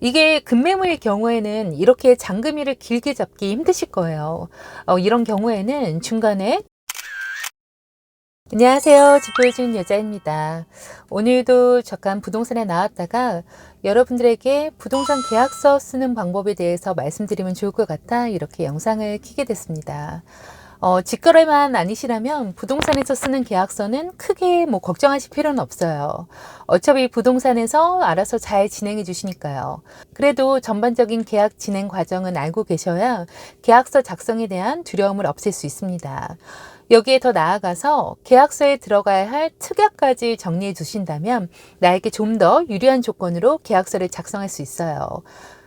이게 급매물일 경우에는 이렇게 잔금일을 길게 잡기 힘드실 거예요. 이런 경우에는 중간에 안녕하세요. 집 보여주는 여자입니다. 오늘도 잠깐 부동산에 나왔다가 여러분들에게 부동산 계약서 쓰는 방법에 대해서 말씀드리면 좋을 것 같아 이렇게 영상을 켜게 됐습니다. 직거래만 아니시라면 부동산에서 쓰는 계약서는 크게 걱정하실 필요는 없어요. 어차피 부동산에서 알아서 잘 진행해 주시니까요. 그래도 전반적인 계약 진행 과정은 알고 계셔야 계약서 작성에 대한 두려움을 없앨 수 있습니다. 여기에 더 나아가서 계약서에 들어가야 할 특약까지 정리해 두신다면 나에게 좀 더 유리한 조건으로 계약서를 작성할 수 있어요.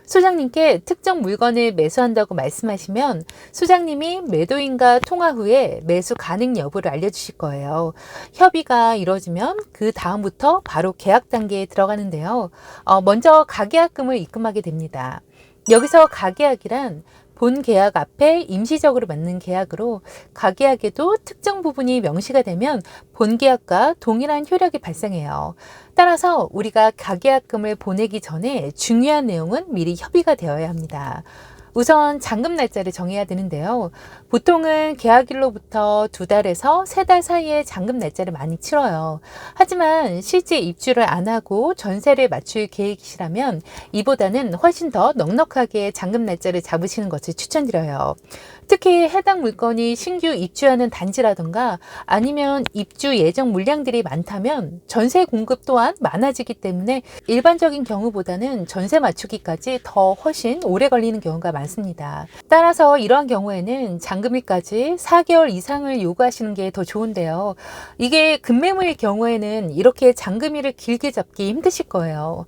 소장님께 특정 물건을 매수한다고 말씀하시면 소장님이 매도인과 통화 후에 매수 가능 여부를 알려주실 거예요. 협의가 이루어지면 그 다음부터 바로 계약 단계에 들어가는데요. 먼저 가계약금을 입금하게 됩니다. 여기서 가계약이란 본 계약 앞에 임시적으로 맞는 계약으로 가계약에도 특정 부분이 명시가 되면 본 계약과 동일한 효력이 발생해요. 따라서 우리가 가계약금을 보내기 전에 중요한 내용은 미리 협의가 되어야 합니다. 우선 잔금 날짜를 정해야 되는데요. 보통은 계약일로부터 2달에서 3달 사이에 잔금 날짜를 많이 치러요. 하지만 실제 입주를 안 하고 전세를 맞출 계획이시라면 이보다는 훨씬 더 넉넉하게 잔금 날짜를 잡으시는 것을 추천드려요. 특히 해당 물건이 신규 입주하는 단지라던가 아니면 입주 예정 물량들이 많다면 전세 공급 또한 많아지기 때문에 일반적인 경우보다는 전세 맞추기까지 더 훨씬 오래 걸리는 경우가 많습니다. 따라서 이러한 경우에는 잔금일까지 4개월 이상을 요구하시는 게 더 좋은데요. 이게 급매물일 경우에는 이렇게 잔금일을 길게 잡기 힘드실 거예요.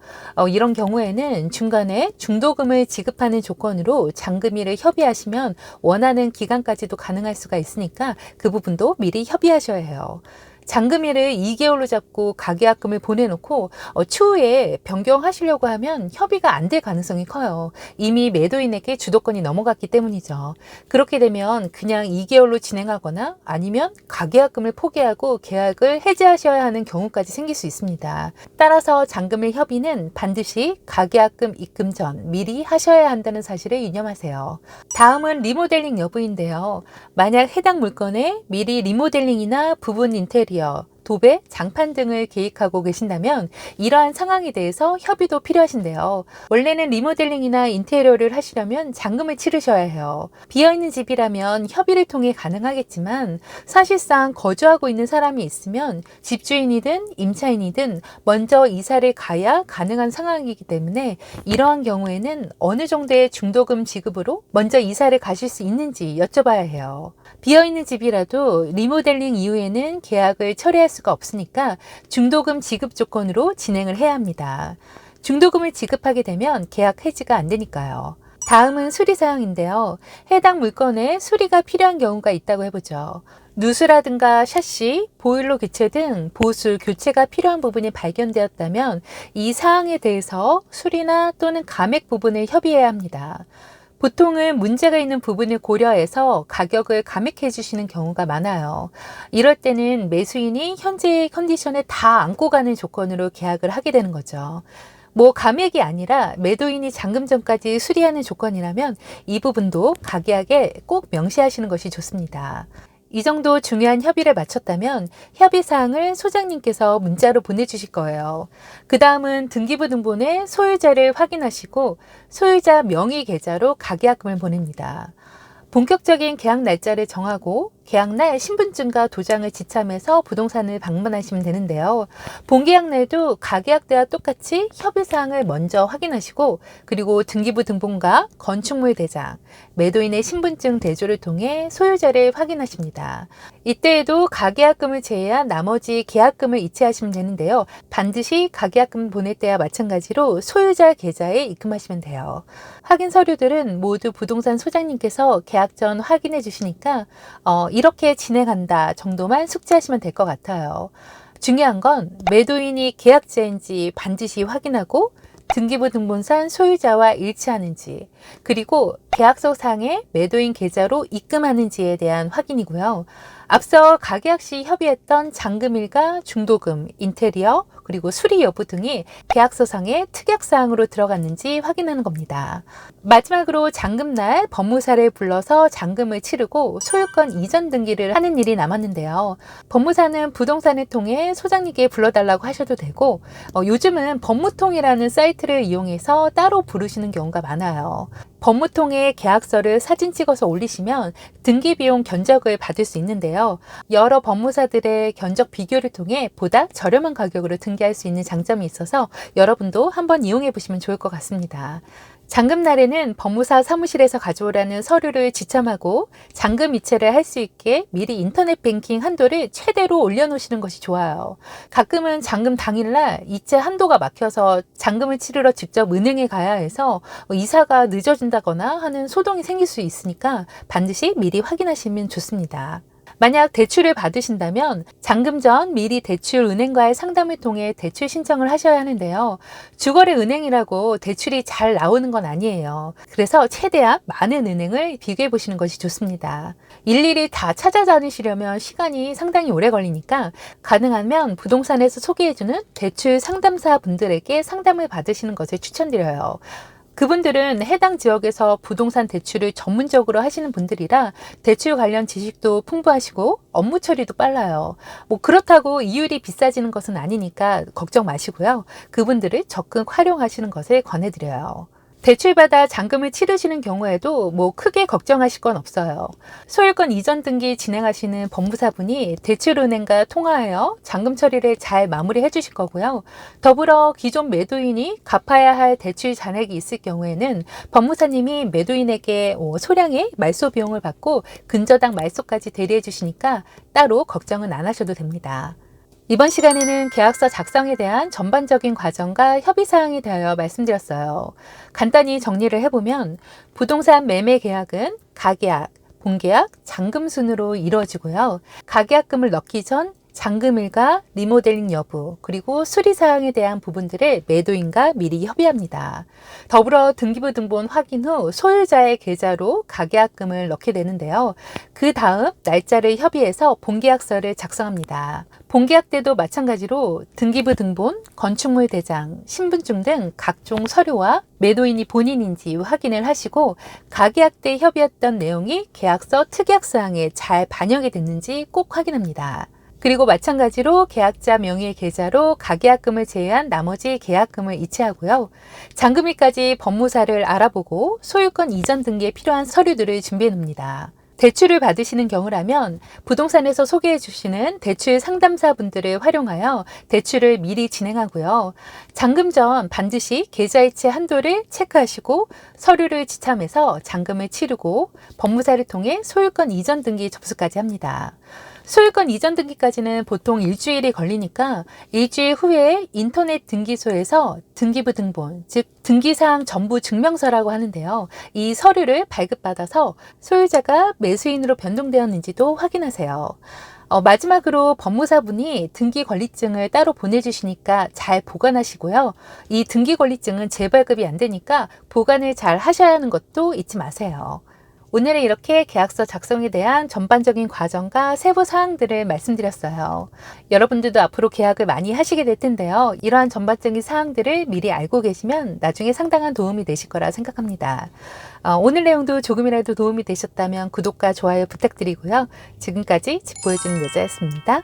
이런 경우에는 중간에 중도금을 지급하는 조건으로 잔금일을 협의하시면 원하는 기간까지도 가능할 수가 있으니까 그 부분도 미리 협의하셔야 해요. 잔금일을 2개월로 잡고 가계약금을 보내놓고 추후에 변경하시려고 하면 협의가 안 될 가능성이 커요. 이미 매도인에게 주도권이 넘어갔기 때문이죠. 그렇게 되면 그냥 2개월로 진행하거나 아니면 가계약금을 포기하고 계약을 해지하셔야 하는 경우까지 생길 수 있습니다. 따라서 잔금일 협의는 반드시 가계약금 입금 전 미리 하셔야 한다는 사실을 유념하세요. 다음은 리모델링 여부인데요. 만약 해당 물건에 미리 리모델링이나 부분 인테리어 도배, 장판 등을 계획하고 계신다면 이러한 상황에 대해서 협의도 필요하신데요. 원래는 리모델링이나 인테리어를 하시려면 잔금을 치르셔야 해요. 비어있는 집이라면 협의를 통해 가능하겠지만 사실상 거주하고 있는 사람이 있으면 집주인이든 임차인이든 먼저 이사를 가야 가능한 상황이기 때문에 이러한 경우에는 어느 정도의 중도금 지급으로 먼저 이사를 가실 수 있는지 여쭤봐야 해요. 비어있는 집이라도 리모델링 이후에는 계약을 철회할 수가 없으니까 중도금 지급 조건으로 진행을 해야 합니다. 중도금을 지급하게 되면 계약 해지가 안 되니까요. 다음은 수리사항인데요. 해당 물건에 수리가 필요한 경우가 있다고 해보죠. 누수라든가 샤시, 보일러 교체 등 보수, 교체가 필요한 부분이 발견되었다면 이 사항에 대해서 수리나 또는 감액 부분을 협의해야 합니다. 보통은 문제가 있는 부분을 고려해서 가격을 감액해 주시는 경우가 많아요. 이럴 때는 매수인이 현재의 컨디션에 다 안고 가는 조건으로 계약을 하게 되는 거죠. 감액이 아니라 매도인이 잔금 전까지 수리하는 조건이라면 이 부분도 가계약에 꼭 명시하시는 것이 좋습니다. 이 정도 중요한 협의를 마쳤다면 협의사항을 소장님께서 문자로 보내주실 거예요. 그 다음은 등기부 등본에 소유자를 확인하시고 소유자 명의 계좌로 가계약금을 보냅니다. 본격적인 계약 날짜를 정하고 계약날 신분증과 도장을 지참해서 부동산을 방문하시면 되는데요. 본계약날도 가계약 때와 똑같이 협의사항을 먼저 확인하시고 그리고 등기부 등본과 건축물 대장, 매도인의 신분증 대조를 통해 소유자를 확인하십니다. 이때에도 가계약금을 제외한 나머지 계약금을 이체하시면 되는데요. 반드시 가계약금 보낼 때와 마찬가지로 소유자 계좌에 입금하시면 돼요. 확인 서류들은 모두 부동산 소장님께서 계약 전 확인해 주시니까 이렇게 진행한다 정도만 숙지하시면 될 것 같아요. 중요한 건 매도인이 계약자인지 반드시 확인하고 등기부 등본상 소유자와 일치하는지 그리고 계약서 상에 매도인 계좌로 입금하는지에 대한 확인이고요. 앞서 가계약 시 협의했던 잔금일과 중도금, 인테리어, 그리고 수리 여부 등이 계약서상의 특약사항으로 들어갔는지 확인하는 겁니다. 마지막으로 잔금날 법무사를 불러서 잔금을 치르고 소유권 이전 등기를 하는 일이 남았는데요. 법무사는 부동산을 통해 소장님께 불러달라고 하셔도 되고 요즘은 법무통이라는 사이트를 이용해서 따로 부르시는 경우가 많아요. 법무통에 계약서를 사진 찍어서 올리시면 등기비용 견적을 받을 수 있는데요. 여러 법무사들의 견적 비교를 통해 보다 저렴한 가격으로 등기할 수 있는 장점이 있어서 여러분도 한번 이용해 보시면 좋을 것 같습니다. 잔금날에는 법무사 사무실에서 가져오라는 서류를 지참하고 잔금 이체를 할 수 있게 미리 인터넷 뱅킹 한도를 최대로 올려놓으시는 것이 좋아요. 가끔은 잔금 당일날 이체 한도가 막혀서 잔금을 치르러 직접 은행에 가야 해서 이사가 늦어진다거나 하는 소동이 생길 수 있으니까 반드시 미리 확인하시면 좋습니다. 만약 대출을 받으신다면 잔금 전 미리 대출 은행과의 상담을 통해 대출 신청을 하셔야 하는데요. 주거래 은행이라고 대출이 잘 나오는 건 아니에요. 그래서 최대한 많은 은행을 비교해 보시는 것이 좋습니다. 일일이 다 찾아다니시려면 시간이 상당히 오래 걸리니까 가능하면 부동산에서 소개해주는 대출 상담사 분들에게 상담을 받으시는 것을 추천드려요. 그분들은 해당 지역에서 부동산 대출을 전문적으로 하시는 분들이라 대출 관련 지식도 풍부하시고 업무 처리도 빨라요. 그렇다고 이율이 비싸지는 것은 아니니까 걱정 마시고요. 그분들을 적극 활용하시는 것을 권해드려요. 대출받아 잔금을 치르시는 경우에도 크게 걱정하실 건 없어요. 소유권 이전 등기 진행하시는 법무사분이 대출은행과 통화하여 잔금 처리를 잘 마무리해 주실 거고요. 더불어 기존 매도인이 갚아야 할 대출 잔액이 있을 경우에는 법무사님이 매도인에게 소량의 말소 비용을 받고 근저당 말소까지 대리해 주시니까 따로 걱정은 안 하셔도 됩니다. 이번 시간에는 계약서 작성에 대한 전반적인 과정과 협의사항에 대하여 말씀드렸어요. 간단히 정리를 해보면 부동산 매매 계약은 가계약, 본계약, 잔금 순으로 이루어지고요. 가계약금을 넣기 전 잔금일과 리모델링 여부, 그리고 수리사항에 대한 부분들을 매도인과 미리 협의합니다. 더불어 등기부 등본 확인 후 소유자의 계좌로 가계약금을 넣게 되는데요. 그 다음 날짜를 협의해서 본계약서를 작성합니다. 본계약 때도 마찬가지로 등기부 등본, 건축물 대장, 신분증 등 각종 서류와 매도인이 본인인지 확인을 하시고 가계약 때 협의했던 내용이 계약서 특약사항에 잘 반영이 됐는지 꼭 확인합니다. 그리고 마찬가지로 계약자 명의의 계좌로 가계약금을 제외한 나머지 계약금을 이체하고요. 잔금일까지 법무사를 알아보고 소유권 이전 등기에 필요한 서류들을 준비해 놓습니다. 대출을 받으시는 경우라면 부동산에서 소개해 주시는 대출 상담사 분들을 활용하여 대출을 미리 진행하고요. 잔금 전 반드시 계좌이체 한도를 체크하시고 서류를 지참해서 잔금을 치르고 법무사를 통해 소유권 이전 등기 접수까지 합니다. 소유권 이전 등기까지는 보통 일주일이 걸리니까 일주일 후에 인터넷 등기소에서 등기부 등본, 즉 등기사항 전부 증명서라고 하는데요. 이 서류를 발급받아서 소유자가 매수인으로 변동되었는지도 확인하세요. 마지막으로 법무사분이 등기권리증을 따로 보내주시니까 잘 보관하시고요. 이 등기권리증은 재발급이 안 되니까 보관을 잘 하셔야 하는 것도 잊지 마세요. 오늘은 이렇게 계약서 작성에 대한 전반적인 과정과 세부 사항들을 말씀드렸어요. 여러분들도 앞으로 계약을 많이 하시게 될 텐데요. 이러한 전반적인 사항들을 미리 알고 계시면 나중에 상당한 도움이 되실 거라 생각합니다. 오늘 내용도 조금이라도 도움이 되셨다면 구독과 좋아요 부탁드리고요. 지금까지 집 보여주는 여자였습니다.